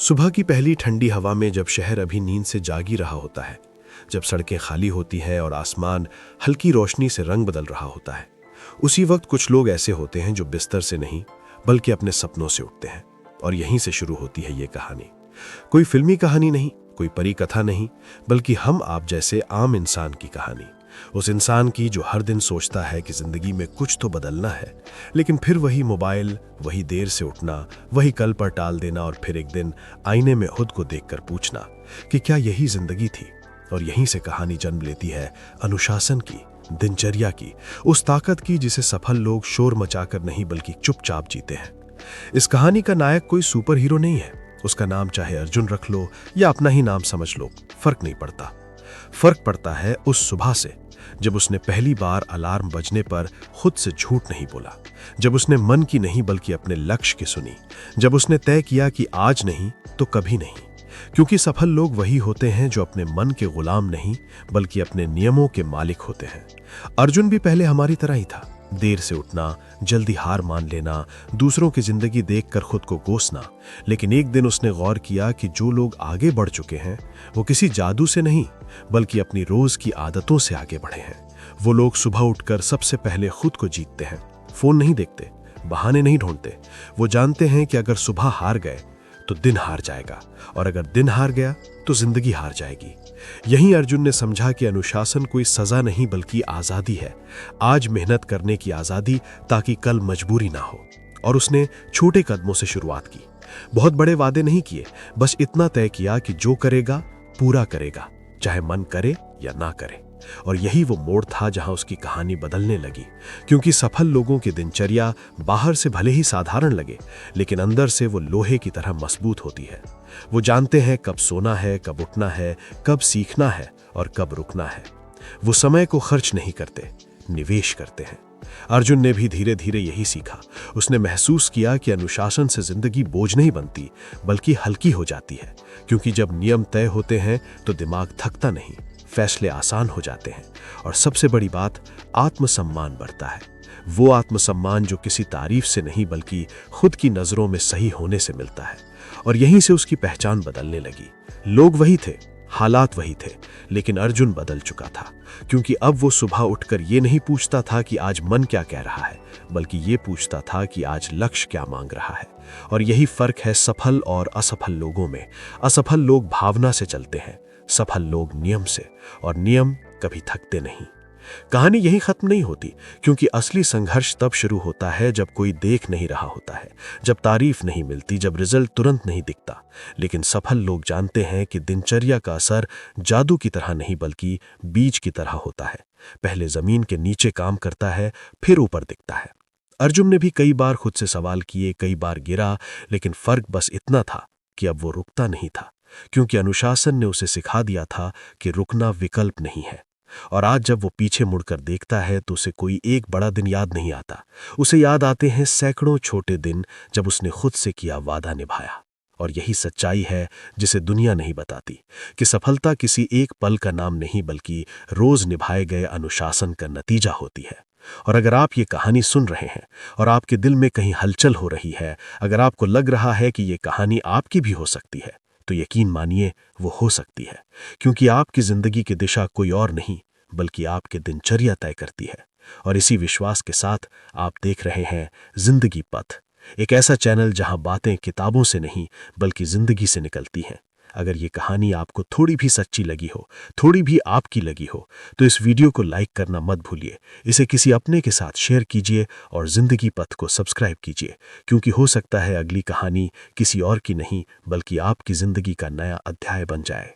सुबह की पहली ठंडी हवा में जब शहर अभी नींद से जागी रहा होता है, जब सड़कें खाली होती हैं और आसमान हल्की रोशनी से रंग बदल रहा होता है, उसी वक्त कुछ लोग ऐसे होते हैं जो बिस्तर से नहीं बल्कि अपने सपनों से उठते हैं। और यहीं से शुरू होती है ये कहानी। कोई फिल्मी कहानी नहीं, कोई परी कथा नहीं, बल्कि हम आप जैसे आम इंसान की कहानी। उस इंसान की जो हर दिन सोचता है कि जिंदगी में कुछ तो बदलना है, लेकिन फिर वही मोबाइल, वही देर से उठना, वही कल पर टाल देना और फिर एक दिन आईने में खुद को देखकर पूछना कि क्या यही जिंदगी थी। और यहीं से कहानी जन्म लेती है अनुशासन की, दिनचर्या की, उस ताकत की जिसे सफल लोग शोर मचाकर नहीं बल्कि चुपचाप जीते हैं। इस कहानी का नायक कोई सुपर हीरो नहीं है। उसका नाम चाहे अर्जुन रख लो या अपना ही नाम समझ लो, फर्क नहीं पड़ता। फर्क पड़ता है उस सुबह से जब उसने पहली बार अलार्म बजने पर खुद से झूठ नहीं बोला, जब उसने मन की नहीं बल्कि अपने लक्ष्य की सुनी, जब उसने तय किया कि आज नहीं तो कभी नहीं। क्योंकि सफल लोग वही होते हैं जो अपने मन के गुलाम नहीं बल्कि अपने नियमों के मालिक होते हैं। अर्जुन भी पहले हमारी तरह ही था। देर से उठना, जल्दी हार मान लेना, दूसरों की जिंदगी देखकर खुद को कोसना। लेकिन एक दिन उसने गौर किया कि जो लोग आगे बढ़ चुके हैं वो किसी जादू से नहीं बल्कि अपनी रोज की आदतों से आगे बढ़े हैं। वो लोग सुबह उठकर सबसे पहले खुद को जीतते हैं। फोन नहीं देखते, बहाने नहीं ढूंढते। वो जानते हैं कि अगर सुबह हार गए तो दिन हार जाएगा, और अगर दिन हार गया तो जिंदगी हार जाएगी। यहीं अर्जुन ने समझा कि अनुशासन कोई सजा नहीं बल्कि आजादी है। आज मेहनत करने की आजादी ताकि कल मजबूरी ना हो। और उसने छोटे कदमों से शुरुआत की। बहुत बड़े वादे नहीं किए, बस इतना तय किया कि जो करेगा पूरा करेगा, चाहे मन करे या ना करे। और यही वो मोड़ था जहां उसकी कहानी बदलने लगी। क्योंकि सफल लोगों की दिनचर्या बाहर से भले ही साधारण लगे, लेकिन अंदर से वो लोहे की तरह मजबूत होती है। वो जानते हैं कब सोना है, कब उठना है, कब सीखना है और कब रुकना है। वो समय को खर्च नहीं करते, निवेश करते हैं। अर्जुन ने भी धीरे धीरे यही सीखा। उसने महसूस किया कि अनुशासन से जिंदगी बोझ नहीं बनती बल्कि हल्की हो जाती है। क्योंकि जब नियम तय होते हैं तो दिमाग थकता नहीं, फैसले आसान हो जाते हैं, और सबसे बड़ी बात, आत्मसम्मान बढ़ता है। वो आत्मसम्मान जो किसी तारीफ से नहीं बल्कि खुद की नजरों में सही होने से मिलता है। और यहीं से उसकी पहचान बदलने लगी। लोग वही थे, हालात वही थे, लेकिन अर्जुन बदल चुका था। क्योंकि अब वो सुबह उठकर ये नहीं पूछता था कि आज मन क्या कह रहा है, बल्कि ये पूछता था कि आज लक्ष्य क्या मांग रहा है। और यही फर्क है सफल और असफल लोगों में। असफल लोग भावना से चलते हैं, सफल लोग नियम से, और नियम कभी थकते नहीं। कहानी यही खत्म नहीं होती, क्योंकि असली संघर्ष तब शुरू होता है जब कोई देख नहीं रहा होता है, जब तारीफ नहीं मिलती, जब रिजल्ट तुरंत नहीं दिखता। लेकिन सफल लोग जानते हैं कि दिनचर्या का असर जादू की तरह नहीं बल्कि बीज की तरह होता है। पहले जमीन के नीचे काम करता है, फिर ऊपर दिखता है। अर्जुन ने भी कई बार खुद से सवाल किए, कई बार गिरा, लेकिन फर्क बस इतना था कि अब वो रुकता नहीं था। क्योंकि अनुशासन ने उसे सिखा दिया था कि रुकना विकल्प नहीं है। और आज जब वो पीछे मुड़कर देखता है तो उसे कोई एक बड़ा दिन याद नहीं आता। उसे याद आते हैं सैकड़ों छोटे दिन जब उसने खुद से किया वादा निभाया। और यही सच्चाई है जिसे दुनिया नहीं बताती, कि सफलता किसी एक पल का नाम नहीं बल्कि रोज निभाए गए अनुशासन का नतीजा होती है। और अगर आप ये कहानी सुन रहे हैं और आपके दिल में कहीं हलचल हो रही है, अगर आपको लग रहा है कि ये कहानी आपकी भी हो सकती है, तो यकीन मानिए वो हो सकती है। क्योंकि आपकी जिंदगी की दिशा कोई और नहीं बल्कि आपके दिनचर्या तय करती है। और इसी विश्वास के साथ आप देख रहे हैं जिंदगी पथ, एक ऐसा चैनल जहां बातें किताबों से नहीं बल्कि जिंदगी से निकलती हैं। अगर ये कहानी आपको थोड़ी भी सच्ची लगी हो, थोड़ी भी आपकी लगी हो, तो इस वीडियो को लाइक करना मत भूलिए। इसे किसी अपने के साथ शेयर कीजिए और जिंदगी पथ को सब्सक्राइब कीजिए। क्योंकि हो सकता है अगली कहानी किसी और की नहीं बल्कि आपकी जिंदगी का नया अध्याय बन जाए।